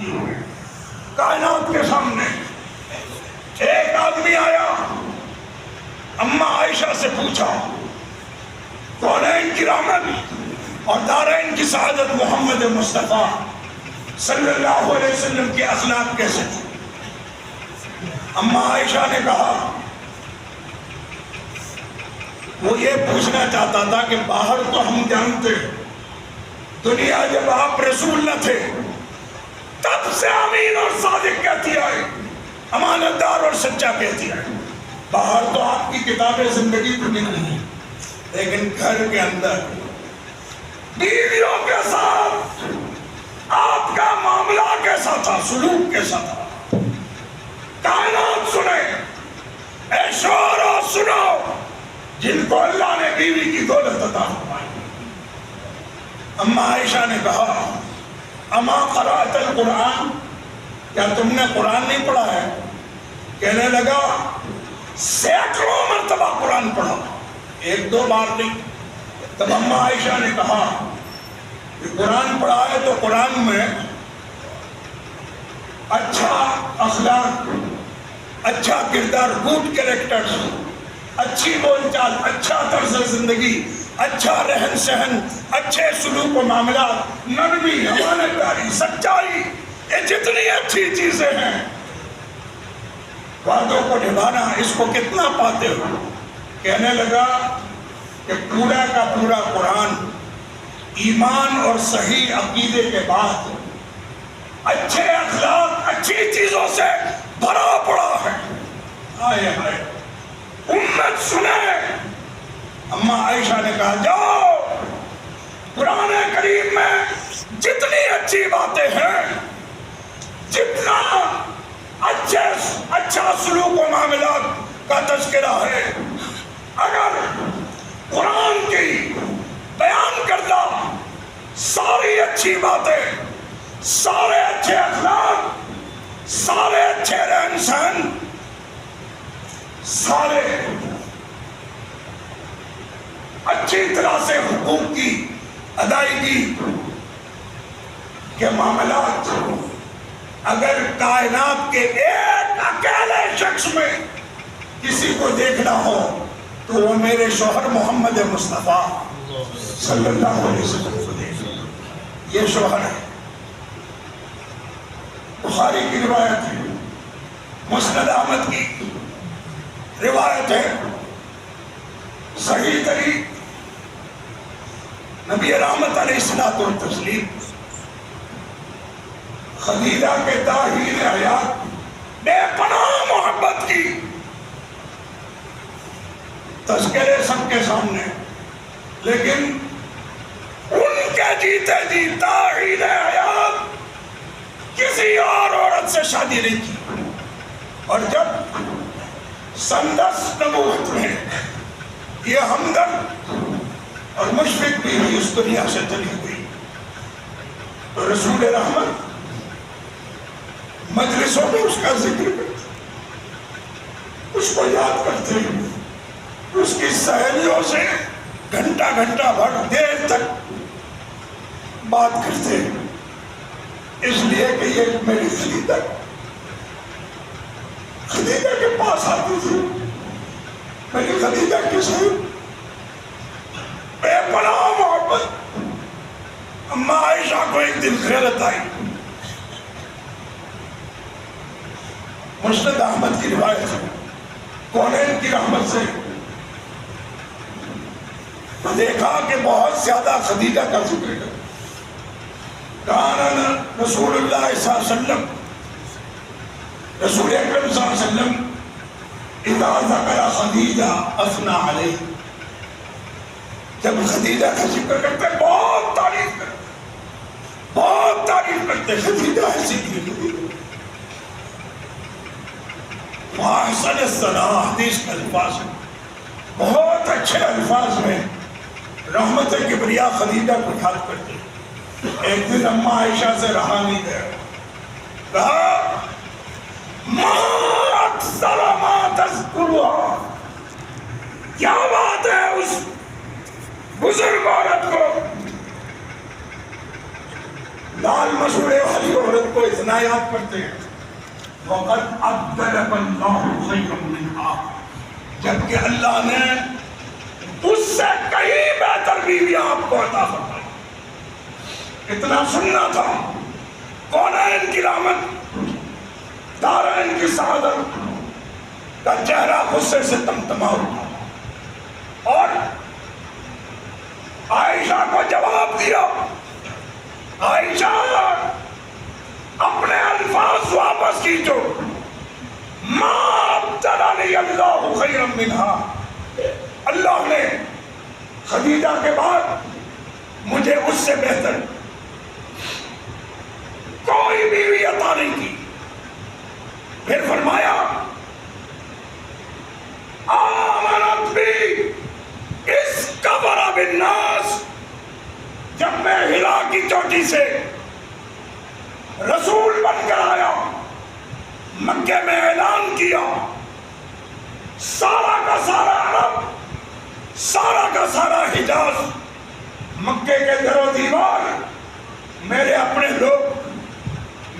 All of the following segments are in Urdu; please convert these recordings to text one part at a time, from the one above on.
کی کائنات کے سامنے ایک آدمی آیا، اماں عائشہ سے پوچھا کونین کی رحمت اور دارین کی سعادت محمد مصطفیٰ صلی اللہ علیہ وسلم کے اخلاق کیسے تھے؟ اماں عائشہ نے کہا وہ یہ پوچھنا چاہتا تھا کہ باہر تو ہم جانتے دنیا جب آپ رسول نہ تھے تب سے امین اور صادق کہتی آئے، امانت دار اور سچا کہتی آئے، باہر تو آپ کی کتاب زندگی تو نکلی ہے، لیکن گھر کے اندر بیویوں کے ساتھ آپ کا معاملہ کیسا تھا، سلوک کیسا تھا؟ کائنات سنے، اے شعراء سنو جن کو اللہ نے بیوی کی دولت عطا فرمائی۔ اماں عائشہ نے کہا اما قرأت القرآن، کیا تم نے قرآن نہیں پڑھا ہے؟ کہنے لگا سینکڑوں مرتبہ قرآن پڑھا، ایک دو بار نہیں۔ تب اماں عائشہ نے کہا کہ قرآن پڑھا ہے تو قرآن میں اچھا اخلاق، اچھا کردار، گڈ کریکٹرز، اچھی بول چال، اچھا طرز زندگی، اچھا رہن سہن، اچھے سلوک و معاملات، نرمی، امانت داری، سچائی، یہ جتنی اچھی چیزیں ہیں، وعدوں کو نبھانا، اس کو کتنا پاتے ہو؟ کہنے لگا کہ پورا کا پورا قرآن ایمان اور صحیح عقیدے کے بعد اچھے اخلاق، اچھی چیزوں سے بھرا پڑا ہے۔ آئے ہائے امت سنے۔ اماں عائشہ نے کہا جاؤ قرآن کریم میں جتنی اچھی باتیں ہیں، جتنا اچھا سلوک و معاملات کا تذکرہ ہے، اگر قرآن کی بیان کردہ ساری اچھی باتیں، سارے اچھے اخلاق، سارے اچھے رہن سہن، سارے اچھی طرح سے حقوق کی ادائیگی کے معاملات، اگر کائنات کے ایک اکیلے شخص میں کسی کو دیکھنا ہو تو وہ میرے شوہر محمد مصطفیٰ صلی اللہ علیہ وسلم کو دیکھنا۔ یہ شوہر ہے، بخاری کی روایت ہے، مسند احمد کی روایت ہے، صحیح طریق نبی رحمت علیہ الصلوۃ والتسلیم خدیجہ کے تاہین حیات بے پناہ محبت کی تذکرے سب کے سامنے، لیکن ان کے جیتے جی تاہین حیات کسی اور عورت سے شادی نہیں کی، اور جب سندس نبوت میں یہ ہمدرد اور مشفق بھی اس دنیا سے چلی ہوئی تو رسول رحمت مجلسوں میں اس کا ذکر کرتے، اس کو یاد کرتے، اس کی سہیلیوں سے گھنٹہ گھنٹہ بھر دیر تک بات کرتے، اس لیے کہ یہ میری خدیجہ کے پاس آتی تھی، میری خدیجہ کے ساتھ بے پناہ محبت۔ اماں عائشہ کو ایک دن خیرت آئی، مسند احمد کی روایت ہے، کونین کی رحمت سے دیکھا کہ بہت زیادہ خدیجہ کا ذکر ہے۔ کان رسول اللہ صلی اللہ علیہ وسلم، رسول اکرم صلی اللہ علیہ وسلم اذا ذکر خدیجہ اثنا علیہ، جب خدیجہ کا ذکر کرتے بہت تعریف کرتے، بہت تعریف کرتے، خدیجہ ایسی تھی، احسن الثناء، حدیث کے الفاظ ہیں، بہت اچھے الفاظ میں رحمت کبریا خدیجہ کو یاد کرتے۔ ایک دن اماں عائشہ سے رہا نہیں گیا، کہا ما اکثر ما تذکرها، کیا بات ہے اس بزرگ عورت کو لال مسورے والی عورت کو اتنا یاد کرتے ہیں وَقَدْ أَبْدَلَكَ اللَّهُ خَيْرًا مِنْهَا، جبکہ اللہ نے اس سے کہیں بہتر بیوی آپ کو عطا فرمائی۔ اتنا سننا تھا، کونین کی رحمت، دارین کی سعادت کا چہرہ غصے سے تمتما اٹھا اور عائشہ کو جواب دیا۔ عائشہ اپنے الفاظ واپس کیجو، ما ابتلانی اللہ خیرا منہا، اللہ نے خدیجہ کے بعد مجھے اس سے بہتر کوئی بیوی عطا نہیں کی۔ پھر فرمایا آمنت بھی اس کبر بالناس، جب میں ہلا کی چوٹی سے رسول بن کر آیا، مکے میں اعلان کیا، سارا کا سارا عرب، سارا کا سارا حجاز، مکے کے در و دیوار میرے اپنے لوگ،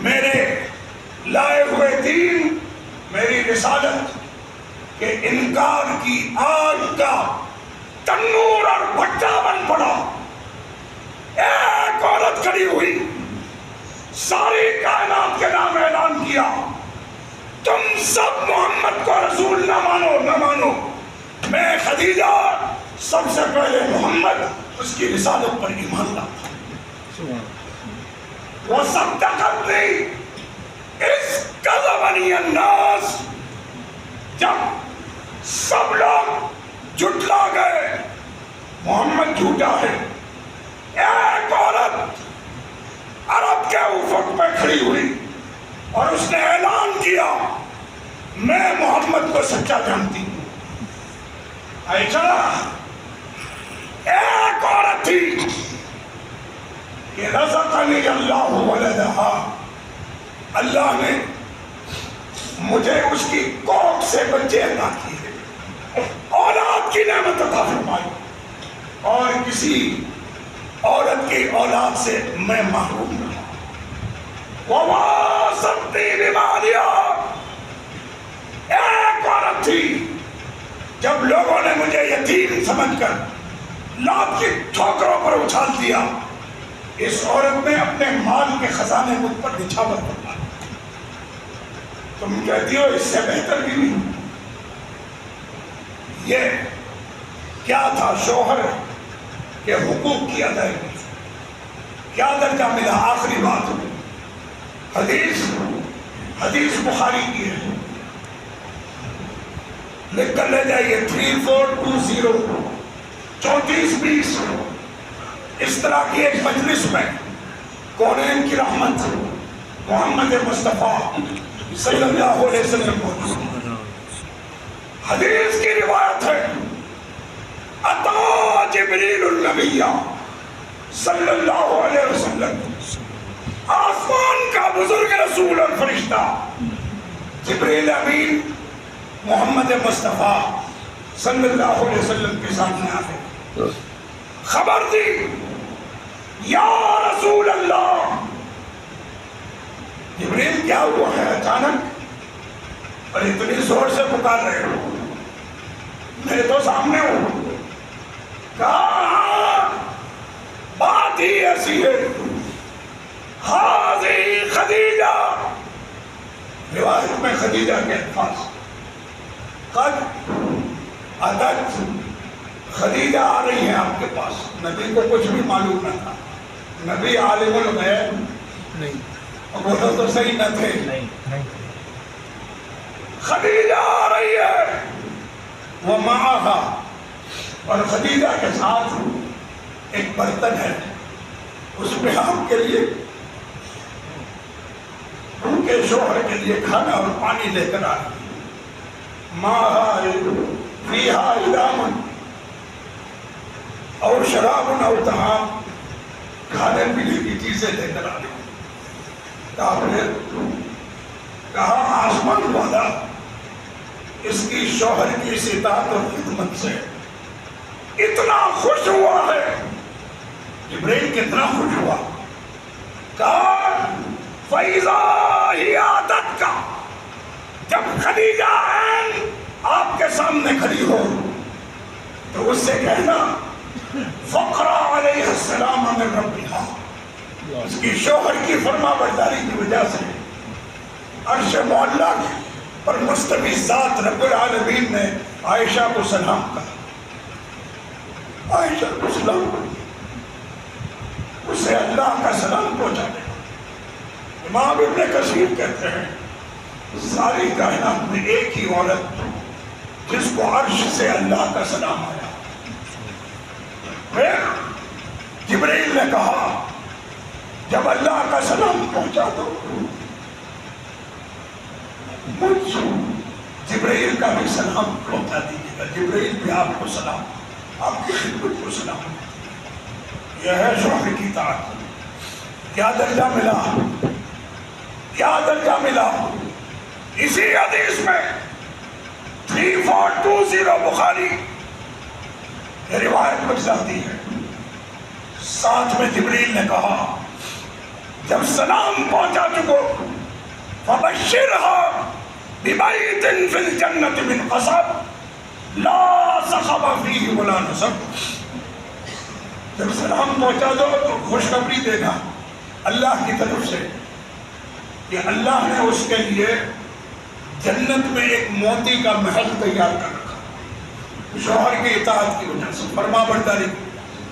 میرے لائے ہوئے دین، میری رسالت کے انکار کی آگ کا تنور اور بھٹا بن پڑا۔ ایک عورت کھڑی ہوئی، ساری کائنات کے نام اعلان کیا، تم سب محمد کو رسول نہ مانو، نہ مانو، میں خدیجہ سب سے پہلے محمد اس کی رسالت پر ایمان لاتا۔ وہ صدقتنی اذ کذبنی الناس، جب سب لوگ جھٹلا گئے محمد جھوٹا ہے، ایک عورت عرب کے افق پہ کھڑی ہوئی اور اس نے اعلان کیا میں محمد کو سچا جانتی ہوں۔ عائشہ ایک عورت تھی کہ رزقنی اللہ ولدہا، اللہ نے مجھے اس کی کوکھ سے بچے عطا کیے، اولاد کی نعمت عطا فرمائی، اور کسی عورت کی اولاد سے میں محروم رہا۔ وَوَاسَطْنِي بِمَالِهَا، ایک عورت تھی جب لوگوں نے مجھے یتیم سمجھ کر لات کی ٹھوکروں پر اچھال دیا، اس عورت نے اپنے مال کے خزانے مجھ پر نچھاور کرا۔ تم کہتی ہو اس سے بہتر بھی نہیں۔ یہ کیا تھا؟ شوہر کے حقوق کی ادائیگی، کیا درجہ ملا؟ آخری بات، حدیث بخاری کی ہے، لکھ کر لے جائیے 3420 3420۔ اس طرح کی ایک مجلس میں کونین کی رحمت محمد مصطفیٰ صلی اللہ علیہ وسلم کو حدیث کی روایت ہے، اتا جبریل النبی صلی اللہ علیہ وسلم، آسمان کا بزرگ رسول اور فرشتہ جبریل امین محمد مصطفیٰ صلی اللہ علیہ وسلم کے سامنے آئے، خبر دی یا رسول اللہ۔ جبریل کیا ہوا ہے اچانک اور اتنی زور سے پکار رہے ہو؟ میں تو سامنے ہوں۔ کہا بات ہی ایسی ہے، حاضی خدیجہ، روایت میں خدیجہ کے الفاظ، قد اتت، خدیجہ آ رہی ہیں آپ کے پاس۔ نبی کو کچھ بھی معلوم نہ تھا، نبی عالم الغیب نہیں، بولو تو صحیح نہ تھے، خدیجہ آ رہی ہے، وہ معاہا، اور خدیجہ کے ساتھ ایک برتن ہے، اس میں آپ کے لیے، ان کے شوہر کے لیے کھانا اور پانی لے کر آ رہی ہے۔ معاہا فیہا ادام اور شراب اور طعام، کھانے پینے کی چیزیں لے کر آ رہی ہے۔ کہا آسمان والا اس کی شوہر کی اطاعت اور خدمت سے اتنا خوش ہوا ہے۔ جبرائیل کتنا خوش ہوا، کہا فَإِذَا هِيَ أَتَتْكَ، جب خدیجہ عین آپ کے سامنے کھڑی ہو تو اس سے کہنا فقرا علیہ السلام من ربها، اس کی شوہر کی فرما برداری کی وجہ سے عرش معلیٰ پر مستوی ذات رب العالمین نے عائشہ کو سلام کہا. عائشہ کو سلام، اسے اللہ کا سلام پہنچا دے. امام ابن کثیر کہتے ہیں ساری کائنات میں ایک ہی عورت جس کو عرش سے اللہ کا سلام آیا. پھر جبرائیل نے کہا جب اللہ کا سلام پہنچا دو مجھ جبرائیل کا بھی سلام پہنچا دیجیے گا. جبرائیل بھی آپ کو سلام، آپ کی خدمت کو سلام. یہ ہے شوہر کی طاعت. کیا درجہ ملا، کیا درجہ ملا. اسی حدیث میں 3420 بخاری یہ روایت بچ جاتی ہے. ساتھ میں جبریل نے کہا جب سلام پہنچا چکو فبشرها ببیت فی الجنت من قصب لا صخب فیہ ولا نصب. جب سلام پہنچا دو تو خوشخبری دینا اللہ کی طرف سے کہ اللہ نے اس کے لیے جنت میں ایک موتی کا محل تیار کر رکھا شوہر کی اطاعت کی وجہ سے، فرما برداری کی وجہ سے.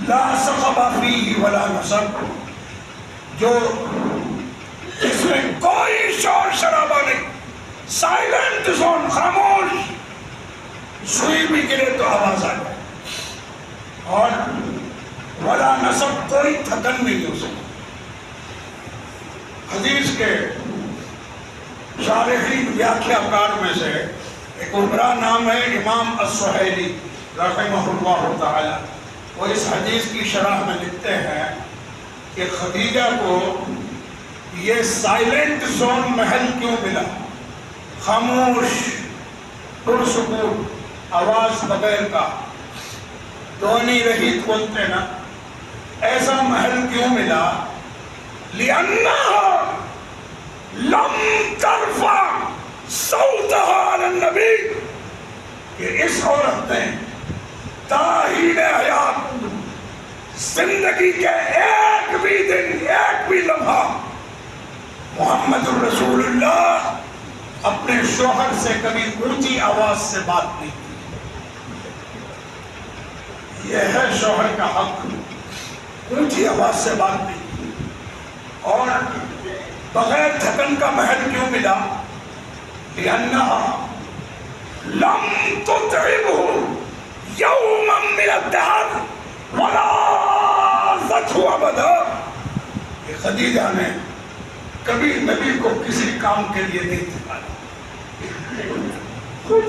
لا صخب فیہ ولا نصب، جو اس میں کوئی شور شرابہ نہیں، سائلنٹ زون، خاموش. سوئی بھی گرے تو آواز آ جائے. اور ولا نصب، کوئی تھکن نہیں ہو سکتی. حدیث کے شارحین ویاخیا کار میں سے ایک عمرہ نام ہے امام السہیلی رحمہ اللہ تعالی. وہ اس حدیث کی شرح میں لکھتے ہیں کہ خدیجہ کو یہ سائلنٹ زون محل کیوں ملا، خاموش، پرسکون، آواز بغیر کا، دونی رہیت بولتے نا، ایسا محل کیوں ملا. لِأَنَّهَا لَمْ تَرْفَعْ صَوْتَهَا عَلَى النَّبِيِّ، کہ اس عورت نے تاحین حیات زندگی کے ایک بھی دن، ایک بھی لمحہ محمد الرسول اللہ اپنے شوہر سے کبھی اونچی آواز سے بات نہیں کی. یہ ہے شوہر کا حق، اونچی آواز سے بات نہیں کی. اور بغیر تھکن کا محل کیوں ملا؟ لِأَنَّهَا لَمْ تُطْعِبْهُ يَوْمًا مِنَ الدَّهْرِ وَلَا ذَتْهُ أَبَدًا، کہ خدیجہ نے کبھی نبی کو کسی کام کے لیے نہیں تھکایا. خود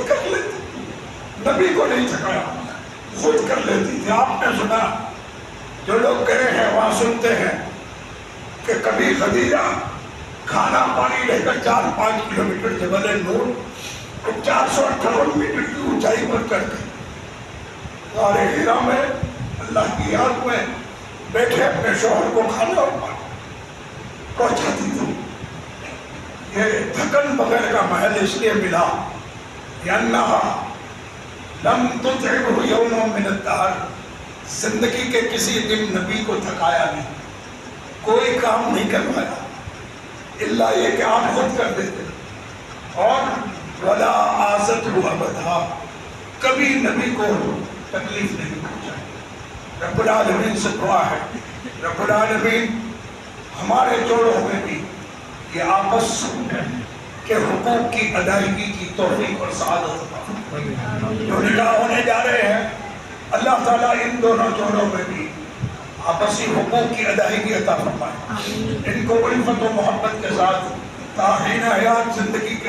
کر لیتی، نبی کو نہیں تھکایا، خود کر لیتی تھی. آپ نے سنا، جو لوگ گئے ہیں وہاں سنتے ہیں کہ کبھی خدیجہ کھانا پانی لے کر 4-5 کلومیٹر جبل نور کو 458 میٹر کی اونچائی پر کر گئے. غار حرا میں اللہ کی یاد میں بیٹھے اپنے شوہر کو کھانا اور پانی پہنچاتی تھی. یہ تھکن بغیر کا محل اس لیے ملا لِأَنَّهَا لَمْ تُطْعِبْهُ يَوْمًا مِنَ الدَّهْرِ، زندگی کے کسی دن نبی کو تھکایا نہیں، کوئی کام نہیں کروایا، الا یہ کہ آپ خود کر دیتے. اور ولا آذتہ ابدا، کبھی نبی کو تکلیف نہیں پہنچائی. رب العالمین سے دعا ہے رب العالمین ہمارے جوڑوں میں بھی یہ آپس کے حقوق کی ادائیگی کی توفیق اور سعادت عطا. جو نکاح ہونے جا رہے ہیں اللہ تعالیٰ ان دونوں جوڑوں میں بھی آپسی حقوق کی ادائیگی عطا فرمائے. ان کو الفت و محبت کے ساتھ تا حین حیات زندگی کے